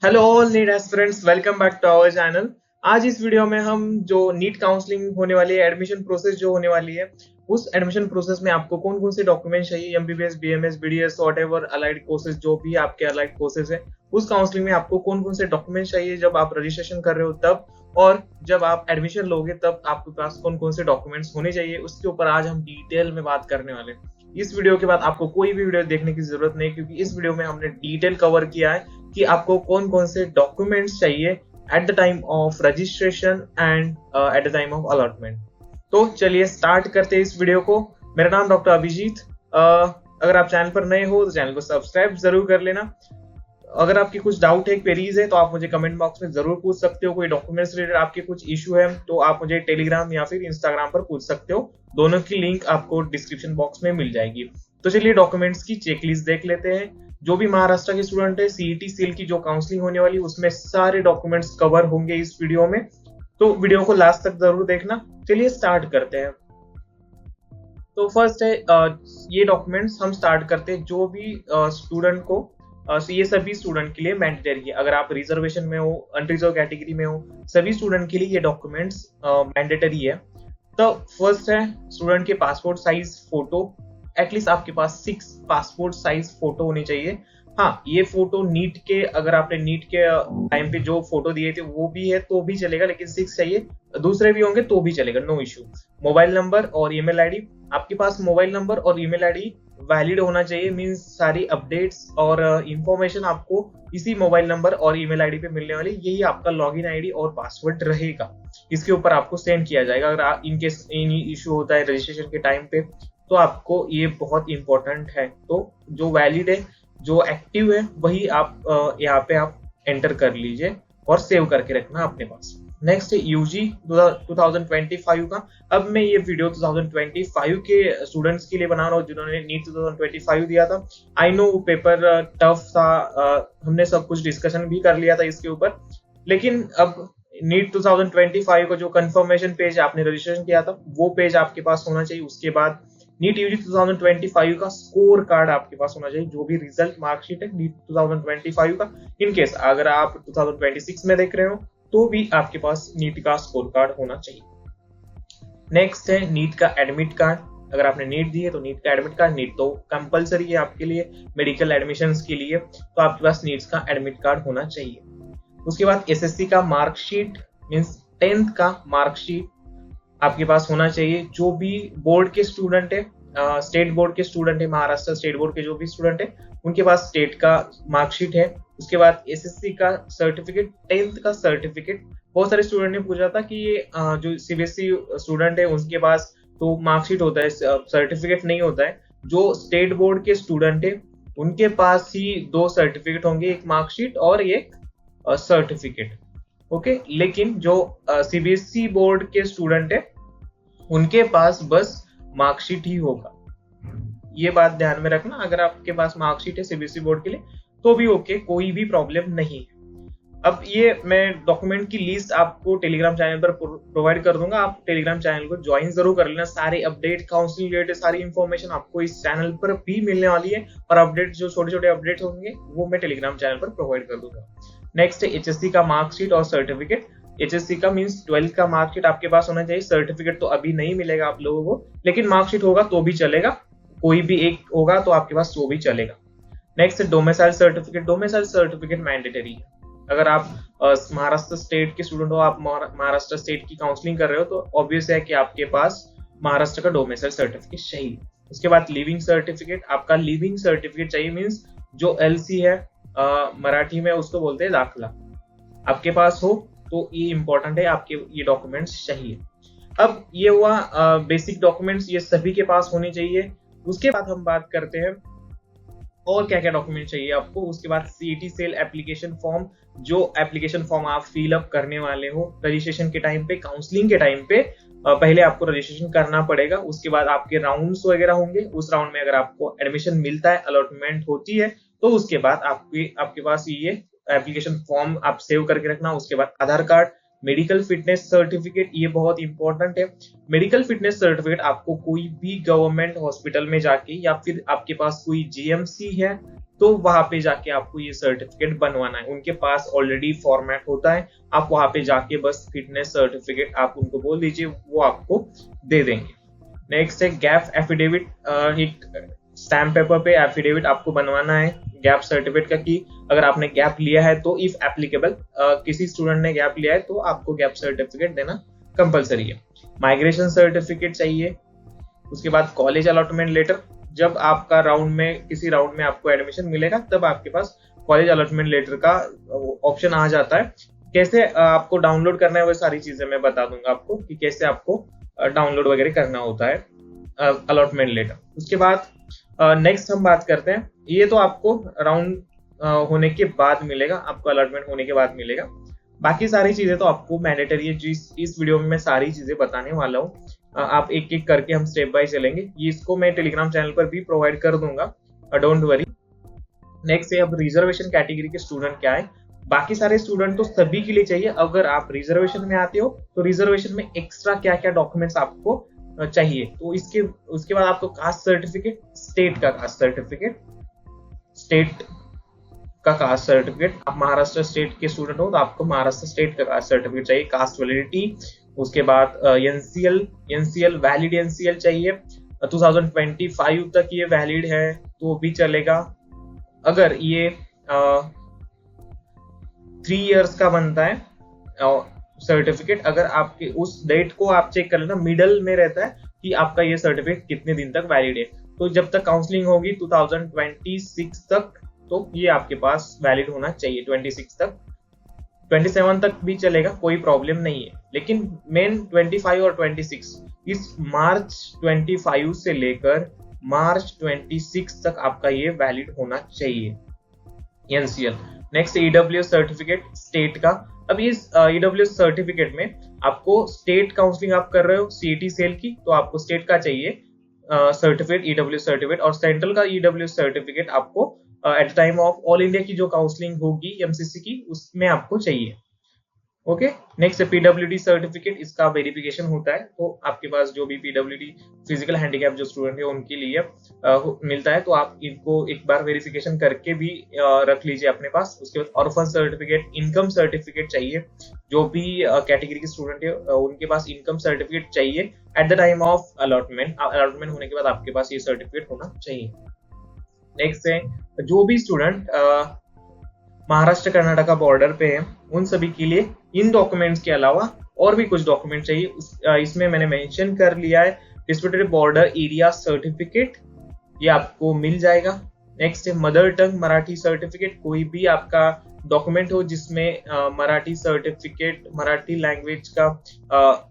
Hello all NEET aspirants, welcome back to our channel. आज इस video में हम जो नीट काउंसलिंग होने वाली है, एडमिशन प्रोसेस जो होने वाली है, उस एडमिशन प्रोसेस में आपको कौन कौन से डॉक्यूमेंट चाहिए, MBBS, BMS, BDS, whatever allied courses, जो भी आपके अलाइड कोर्सेज है, उस काउंसलिंग में आपको कौन कौन से डॉक्यूमेंट चाहिए जब आप रजिस्ट्रेशन कर रहे हो तब, और जब आप एडमिशन लोगे तब आपके पास कौन कौन से डॉक्यूमेंट्स होने चाहिए, उसके ऊपर आज हम डिटेल में बात करने वाले हैं। इस वीडियो के बाद आपको कोई भी वीडियो देखने की जरूरत नहीं, क्योंकि इस वीडियो में हमने डिटेल कवर किया है कि आपको कौन कौन से डॉक्यूमेंट्स चाहिए at the time of registration and at the time of allotment. तो चलिए स्टार्ट करते हैं इस वीडियो को। मेरा नाम डॉक्टर अभिजीत। अगर आप चैनल पर नए हो तो चैनल को सब्सक्राइब जरूर कर लेना। अगर आपकी कुछ डाउट है, क्वेरीज है, तो आप मुझे कमेंट बॉक्स में जरूर पूछ सकते हो। कोई डॉक्यूमेंट्स रिलेटेड आपके कुछ इशू है तो आप मुझे टेलीग्राम या फिर इंस्टाग्राम पर पूछ सकते हो। दोनों की लिंक आपको डिस्क्रिप्शन बॉक्स में मिल जाएगी। तो चलिए डॉक्यूमेंट्स की चेकलिस्ट देख लेते हैं। जो भी महाराष्ट्र के स्टूडेंट है, सीईटी सील की जो काउंसलिंग होने वाली, उसमें सारे डॉक्यूमेंट्स कवर होंगे इस वीडियो में, तो वीडियो को लास्ट तक जरूर देखना। चलिए स्टार्ट करते हैं। तो फर्स्ट है ये डॉक्यूमेंट्स हम स्टार्ट करते हैं। जो भी स्टूडेंट को ये सभी स्टूडेंट के लिए मैंडेटरी है। अगर आप रिजर्वेशन में हो, अनरिजर्व कैटेगरी में हो, सभी स्टूडेंट के लिए ये डॉक्यूमेंट्स मैंडेटरी है। तो फर्स्ट है स्टूडेंट के पासपोर्ट साइज फोटो। एटलीस्ट आपके पास 6 पासपोर्ट साइज फोटो होनी चाहिए। हाँ, ये फोटो नीट के, अगर आपने नीट के टाइम पे जो फोटो दिए थे वो भी है तो भी चलेगा, लेकिन 6 चाहिए। दूसरे भी होंगे तो भी चलेगा, नो इश्यू। मोबाइल नंबर और ईमेल आईडी, आपके पास मोबाइल नंबर और ईमेल आईडी वैलिड होना चाहिए। मींस सारी अपडेट्स और इंफॉर्मेशन आपको इसी मोबाइल नंबर और ईमेल आईडी पे मिलने वाली, यही आपका लॉगिन आईडी और पासवर्ड रहेगा। इसके ऊपर आपको सेंड किया जाएगा। अगर इनकेस एनी इशू होता है रजिस्ट्रेशन के टाइम पे तो आपको ये बहुत इंपॉर्टेंट है। तो जो वैलिड है, जो एक्टिव है, वही आप यहाँ पे आप एंटर कर लीजिए और सेव करके रखना अपने पास। नेक्स्ट है यूजी 2025 का। अब मैं ये वीडियो 2025 के स्टूडेंट्स के लिए बना रहा हूँ जिन्होंने नीट 2025 दिया था। आई नो पेपर टफ था, हमने सब कुछ डिस्कशन भी कर लिया था इसके ऊपर, लेकिन अब नीट 2025 का जो कंफर्मेशन पेज आपने रजिस्ट्रेशन किया था वो पेज आपके पास होना चाहिए। उसके बाद नीट यूजी 2025 का स्कोर कार्ड आपके पास होना चाहिए, जो भी रिजल्ट मार्कशीट है नीट 2025 का। इनकेस अगर आप 2026 में देख रहे हो तो भी आपके पास नीट का स्कोर कार्ड होना चाहिए। नेक्स्ट है नीट का एडमिट कार्ड। अगर आपने नीट दी है तो नीट का एडमिट कार्ड, नीट तो कंपलसरी है आपके लिए मेडिकल एडमिशंस के लिए, तो आपके पास नीट का एडमिट कार्ड होना चाहिए। उसके बाद एसएससी का मार्कशीट, मींस 10th का मार्कशीट आपके पास होना चाहिए। जो भी बोर्ड के स्टूडेंट है, स्टेट बोर्ड के स्टूडेंट है, महाराष्ट्र स्टेट बोर्ड के जो भी स्टूडेंट है, उनके पास स्टेट का मार्कशीट है। उसके बाद एसएससी का सर्टिफिकेट, 10th का सर्टिफिकेट। बहुत सारे स्टूडेंट ने पूछा था कि ये जो सीबीएसई स्टूडेंट है उनके पास तो मार्कशीट होता है, सर्टिफिकेट नहीं होता है। जो स्टेट बोर्ड के स्टूडेंट है उनके पास ही 2 सर्टिफिकेट होंगे, एक मार्कशीट और एक सर्टिफिकेट। ओके, लेकिन जो सीबीएसई बोर्ड के स्टूडेंट है उनके पास बस मार्कशीट ही होगा। ये बात ध्यान में रखना। अगर आपके पास मार्कशीट है सीबीएसई बोर्ड के लिए तो भी ओके, कोई भी प्रॉब्लम नहीं है। अब ये मैं डॉक्यूमेंट की लिस्ट आपको टेलीग्राम चैनल पर प्रोवाइड कर दूंगा। आप टेलीग्राम चैनल को ज्वाइन जरूर कर लेना। सारे अपडेट, काउंसलिंग रिलेटेड सारी इंफॉर्मेशन आपको इस चैनल पर भी मिलने वाली है, और अपडेट जो छोटे छोटे अपडेट होंगे वो मैं टेलीग्राम चैनल पर प्रोवाइड कर दूंगा। नेक्स्ट है एचएससी का मार्कशीट और सर्टिफिकेट। एचएससी का मींस 12th का मार्कशीट आपके पास होना चाहिए। सर्टिफिकेट तो अभी नहीं मिलेगा आप लोगों को, लेकिन मार्कशीट होगा तो भी चलेगा। कोई भी एक होगा तो आपके पास तो भी चलेगा। Next domicile certificate. Domicile certificate mandatory है। अगर आप महाराष्ट्र स्टेट के स्टूडेंट हो, आप महाराष्ट्र स्टेट की काउंसलिंग कर रहे हो, तो ऑब्वियस है कि आपके पास महाराष्ट्र का डोमिसाइल सर्टिफिकेट चाहिए। उसके बाद लिविंग सर्टिफिकेट, आपका लिविंग सर्टिफिकेट चाहिए। मींस जो एलसी है, मराठी में उसको बोलते हैं दाखला, आपके पास हो तो ये इंपॉर्टेंट है, आपके ये डॉक्यूमेंट्स चाहिए। अब ये हुआ बेसिक डॉक्यूमेंट्स, ये सभी के पास होने चाहिए। उसके बाद हम बात करते हैं और क्या क्या डॉक्यूमेंट चाहिए आपको। उसके बाद सीईटी सेल एप्लीकेशन फॉर्म, जो एप्लीकेशन फॉर्म आप फिल अप करने वाले हो रजिस्ट्रेशन के टाइम पे, काउंसलिंग के टाइम पे, पहले आपको रजिस्ट्रेशन करना पड़ेगा। उसके बाद आपके राउंड्स वगैरह होंगे। उस राउंड में अगर आपको एडमिशन मिलता है, अलॉटमेंट होती है, तो उसके बाद आपके पास ये एप्लीकेशन फॉर्म आप सेव करके रखना। उसके बाद आधार कार्ड, मेडिकल फिटनेस सर्टिफिकेट, ये बहुत इंपॉर्टेंट है। मेडिकल फिटनेस सर्टिफिकेट आपको कोई भी गवर्नमेंट हॉस्पिटल में जाके, या फिर आपके पास कोई जीएमसी है तो वहां पे जाके आपको ये सर्टिफिकेट बनवाना है। उनके पास ऑलरेडी फॉर्मेट होता है, आप वहां पे जाके बस फिटनेस सर्टिफिकेट आप उनको बोल दीजिए, वो आपको दे देंगे। नेक्स्ट है गैप एफिडेविट। एक स्टैम्प पेपर पे एफिडेविट आपको बनवाना है गैप सर्टिफिकेट का, कि अगर आपने गैप लिया है तो इफ एप्लीकेबल, किसी स्टूडेंट ने गैप लिया है तो आपको गैप सर्टिफिकेट देना कंपलसरी है। माइग्रेशन सर्टिफिकेट चाहिए। उसके बाद कॉलेज अलॉटमेंट लेटर, जब आपका किसी राउंड में आपको एडमिशन मिलेगा तब आपके पास कॉलेज अलॉटमेंट लेटर का ऑप्शन आ जाता है। कैसे आपको डाउनलोड करना है वो सारी चीजें मैं बता दूंगा आपको, कि कैसे आपको डाउनलोड वगैरह करना होता है अलॉटमेंट लेटर। उसके बाद नेक्स्ट हम बात करते हैं, ये तो आपको राउंड होने के बाद मिलेगा, आपको अलॉटमेंट होने के बाद मिलेगा। बाकी सारी चीजें तो आपको मैंडेटरी है, इस वीडियो में मैं सारी चीजें बताने वाला हूँ। आप एक एक करके हम स्टेप बाय चलेंगे, ये इसको मैं टेलीग्राम चैनल पर भी प्रोवाइड कर दूंगा, डोंट वरी। नेक्स्ट है अब रिजर्वेशन कैटेगरी के स्टूडेंट क्या है। बाकी सारे स्टूडेंट तो सभी के लिए चाहिए। अगर आप रिजर्वेशन में आते हो तो रिजर्वेशन में एक्स्ट्रा क्या क्या डॉक्यूमेंट्स आपको चाहिए, तो उसके बाद आपको कास्ट सर्टिफिकेट, स्टेट का कास्ट सर्टिफिकेट, आप महाराष्ट्र स्टेट के स्टूडेंट हो तो आपको महाराष्ट्र स्टेट का कास्ट सर्टिफिकेट चाहिए, कास्ट वैलिडिटी। उसके बाद एनसीएल वैलिड एनसीएल चाहिए, 2025 तक ये वैलिड है तो भी चलेगा। अगर ये 3 इयर्स का बनता है सर्टिफिकेट, अगर आपके उस डेट को आप चेक कर लेना, मिडल में रहता है कि आपका ये सर्टिफिकेट कितने दिन तक वैलिड है। तो जब तक काउंसलिंग होगी 2026 तक, तो ये आपके पास वैलिड होना चाहिए 26 तक। 27 तक भी चलेगा, कोई प्रॉब्लम नहीं है, लेकिन मेन 25 और 26, इस मार्च 25 से लेकर मार्च 26 तक आपका ये वैलिड होना चाहिए NCL. Next EWS certificate state का। अब इस ईडब्ल्यूएस सर्टिफिकेट में आपको स्टेट काउंसलिंग आप कर रहे हो सीईटी सेल की, तो आपको स्टेट का चाहिए सर्टिफिकेट, ईडब्ल्यूएस सर्टिफिकेट। और सेंट्रल का ईडब्ल्यूएस सर्टिफिकेट आपको at the time of all India की जो काउंसलिंग होगी एमसीसी की, उसमें आपको चाहिए। ओके, नेक्स्ट पीडब्ल्यूडी सर्टिफिकेट, इसका वेरिफिकेशन होता है, तो आपके पास जो भी पीडब्ल्यूडी फिजिकल हैंडीकैप जो स्टूडेंट है उनके लिए मिलता है, तो आप इनको एक बार वेरिफिकेशन करके भी रख लीजिए अपने पास। उसके बाद ऑर्फन सर्टिफिकेट, इनकम सर्टिफिकेट चाहिए, जो भी कैटेगरी के स्टूडेंट है उनके पास इनकम सर्टिफिकेट चाहिए at the time of allotment होने के बाद आपके पास ये सर्टिफिकेट होना चाहिए। नेक्स्ट है जो भी स्टूडेंट महाराष्ट्र कर्नाटका बॉर्डर पे है, उन सभी के लिए इन डॉक्यूमेंट्स के अलावा और भी कुछ डॉक्यूमेंट चाहिए। इसमें मैंने मेंशन कर लिया है डिस्प्यूटेड बॉर्डर एरिया सर्टिफिकेट, ये आपको मिल जाएगा। नेक्स्ट है मदर टंग मराठी सर्टिफिकेट, कोई भी आपका डॉक्यूमेंट हो जिसमें मराठी सर्टिफिकेट, मराठी लैंग्वेज का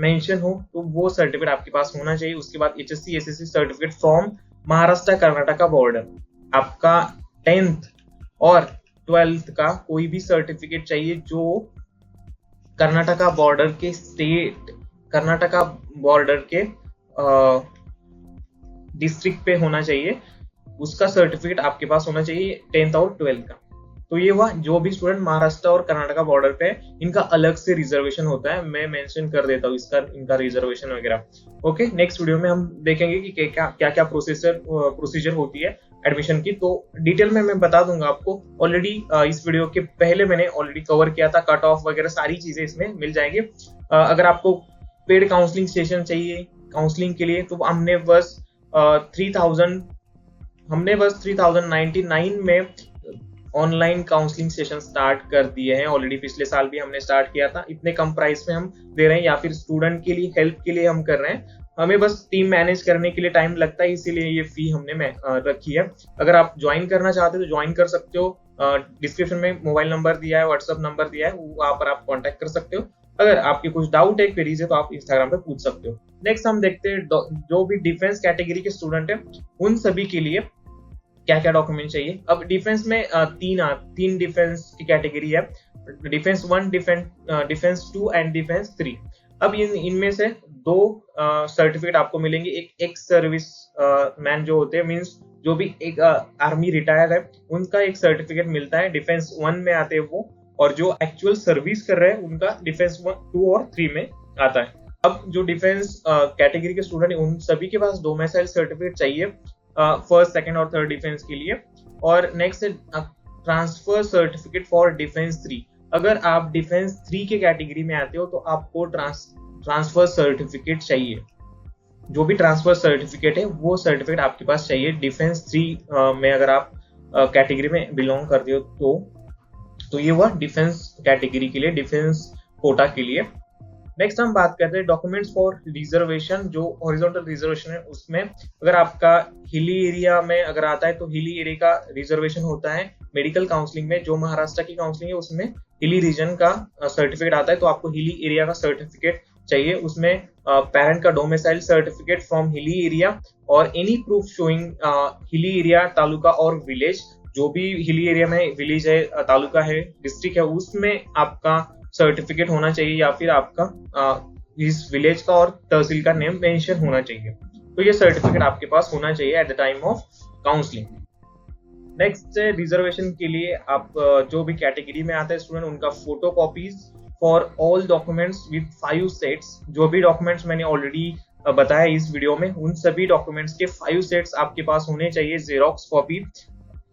मेंशन हो, तो वो सर्टिफिकेट आपके पास होना चाहिए। उसके बाद HSC SSC certificate from Maharashtra Karnataka border, आपका 10th और 12th का कोई भी सर्टिफिकेट चाहिए जो कर्नाटका बॉर्डर के डिस्ट्रिक्ट पे होना चाहिए, उसका सर्टिफिकेट आपके पास होना चाहिए 10th और 12th का। तो ये हुआ जो भी स्टूडेंट महाराष्ट्र और कर्नाटका बॉर्डर पे है, इनका अलग से रिजर्वेशन होता है, मैं मेंशन कर देता हूँ इनका रिजर्वेशन वगैरह। ओके, नेक्स्ट वीडियो में हम देखेंगे कि क्या क्या प्रोसीजर होती है एडमिशन की, तो डिटेल में मैं बता दूंगा आपको। ऑलरेडी इस वीडियो के पहले मैंने ऑलरेडी कवर किया था, कट ऑफ वगैरह सारी चीजें इसमें मिल जाएंगे। अगर आपको पेड काउंसलिंग सेशन चाहिए काउंसलिंग के लिए, तो हमने बस 3099 में ऑनलाइन काउंसलिंग सेशन स्टार्ट कर दिए हैं ऑलरेडी। पिछले साल भी हमने स्टार्ट किया था, इतने कम प्राइस में हम दे रहे हैं, या फिर स्टूडेंट के लिए हेल्प के लिए हम कर रहे हैं। हमें बस टीम मैनेज करने के लिए टाइम लगता है, इसीलिए ये फी हमने रखी है। अगर आप ज्वाइन करना चाहते हो तो ज्वाइन कर सकते हो, डिस्क्रिप्शन में मोबाइल नंबर दिया है, व्हाट्सएप नंबर दिया है, वहां पर आप कांटेक्ट कर सकते हो। अगर आपके कुछ डाउट है, क्वेरीज है, तो आप इंस्टाग्राम पे पूछ सकते हो। नेक्स्ट हम देखते हैं जो भी डिफेंस कैटेगरी के स्टूडेंट है उन सभी के लिए क्या क्या डॉक्यूमेंट चाहिए। अब डिफेंस में तीन डिफेंस की कैटेगरी है, डिफेंस 1, डिफेंस 2 एंड डिफेंस 3। अब इनमें से 2 सर्टिफिकेट आपको मिलेंगे। एक एक्स सर्विस मैन जो होते हैं, मींस जो भी एक आर्मी रिटायर है, उनका एक सर्टिफिकेट मिलता है, डिफेंस 1 में आते हैं वो, और जो एक्चुअल सर्विस कर रहे हैं उनका डिफेंस 1, 2 और 3 में आता है। अब जो डिफेंस कैटेगरी के स्टूडेंट है उन सभी के पास डोमिसाइल सर्टिफिकेट चाहिए फर्स्ट, सेकंड और थर्ड डिफेंस के लिए। और नेक्स्ट है ट्रांसफर सर्टिफिकेट फॉर डिफेंस 3। अगर आप डिफेंस 3 के कैटेगरी में आते हो तो आपको ट्रांसफर सर्टिफिकेट चाहिए। जो भी ट्रांसफर सर्टिफिकेट है वो सर्टिफिकेट आपके पास चाहिए डिफेंस 3 में अगर आप कैटेगरी में बिलोंग करते हो तो ये हुआ डिफेंस कैटेगरी के लिए, डिफेंस कोटा के लिए। नेक्स्ट हम बात करते हैं डॉक्यूमेंट्स फॉर रिजर्वेशन। जो हॉरिजॉन्टल रिजर्वेशन है उसमें अगर आपका हिली एरिया में अगर आता है तो हिली एरिया का रिजर्वेशन होता है मेडिकल काउंसलिंग में। जो महाराष्ट्र की काउंसलिंग है उसमें हिली रीजन का सर्टिफिकेट आता है, तो आपको हिली एरिया का सर्टिफिकेट चाहिए। उसमें पेरेंट का domicile certificate from hilly area और any proof showing hilly area taluka और विलेज। जो भी हिली एरिया में विलेज है, तालुका है, डिस्ट्रिक्ट है, उसमें आपका सर्टिफिकेट होना चाहिए या फिर आपका इस विलेज का और तहसील का नेम मेंशन होना चाहिए। तो ये सर्टिफिकेट आपके पास होना चाहिए at the time of counselling. Next है रिजर्वेशन के लिए आप जो भी कैटेगरी में आते हैं स्टूडेंट, उनका photo copies for all documents with 5 sets. जो भी डॉक्यूमेंट्स मैंने ऑलरेडी बताया इस वीडियो में, उन सभी डॉक्यूमेंट्स के 5 सेट्स आपके पास होने चाहिए। जेरोक्स कॉपी,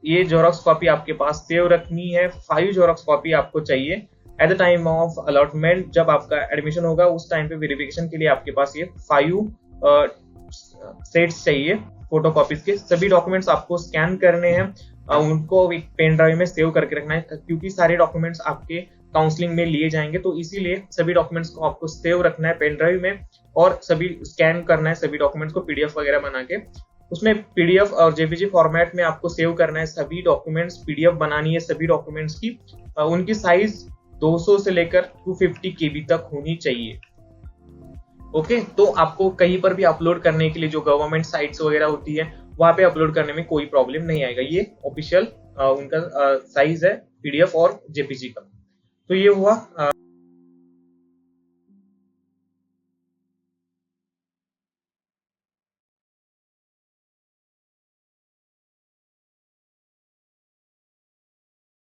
ये जेरोक्स कॉपी आपके पास सेव रखनी है। 5 जेरोक्स कॉपी आपको चाहिए at the time of allotment. जब आपका एडमिशन होगा उस टाइम पे वेरिफिकेशन के लिए आपके पास ये 5 सेट्स चाहिए फोटो कॉपीज के। सभी डॉक्यूमेंट्स आपको स्कैन करने हैं, उनको एक पेन ड्राइव में सेव करके रखना है, क्योंकि सारे डॉक्यूमेंट्स आपके काउंसलिंग में लिए जाएंगे। तो इसीलिए सभी डॉक्यूमेंट्स को आपको सेव रखना है पेन ड्राइव में और सभी स्कैन करना है सभी डॉक्यूमेंट्स को पीडीएफ वगैरह बना के। उसमें पीडीएफ और जेपीजी फॉर्मेट में आपको सेव करना है सभी डॉक्यूमेंट्स। पीडीएफ बनानी है सभी डॉक्यूमेंट्स की, उनकी साइज 200 से लेकर 250 केबी तक होनी चाहिए। ओके, तो आपको कहीं पर भी अपलोड करने के लिए जो गवर्नमेंट साइट्स वगैरह होती है वहां पे अपलोड करने में कोई प्रॉब्लम नहीं आएगा। ये ऑफिशियल उनका साइज है पीडीएफ और जेपीजी का। तो ये हुआ